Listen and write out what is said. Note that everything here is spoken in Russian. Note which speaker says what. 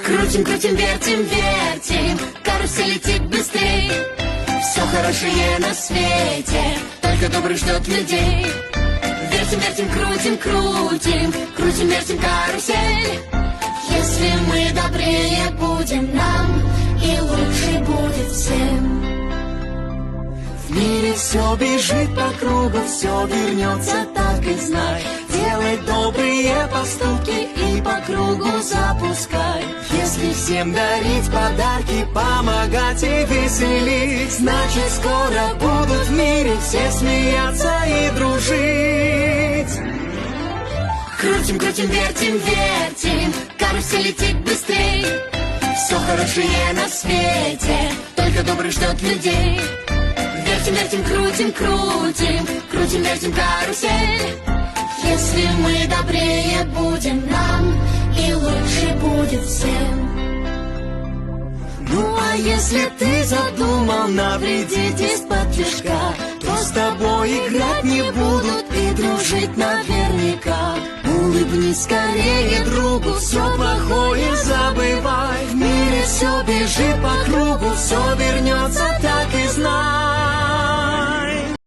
Speaker 1: Крутим, крутим, вертим, вертим, карусель летит быстрей. Все хорошее на свете, только добрый ждет людей. Вертим, вертим, крутим, крутим, крутим, вертим карусель. Если мы добрее будем, нам и лучше будет всем. В мире все бежит по кругу, все вернется, так и знай. Делай добрые поступки и по кругу запускай. Если всем дарить подарки, помогать и веселить, значит скоро будут в мире все смеяться и дружить. Крутим, крутим, вертим, вертим, карусель летит быстрей. Все хорошее на свете, только добрый ждет людей. Вертим, вертим, крутим, крутим, крутим, вертим карусель. Если мы добрее будем, нам и лучше будет всем. Ну а если ты задумал навредить из-под тишка, то с тобой играть не будут и дружить наверняка. Улыбнись скорее другу, все плохое забывай. В мире все бежит по кругу, все вернется,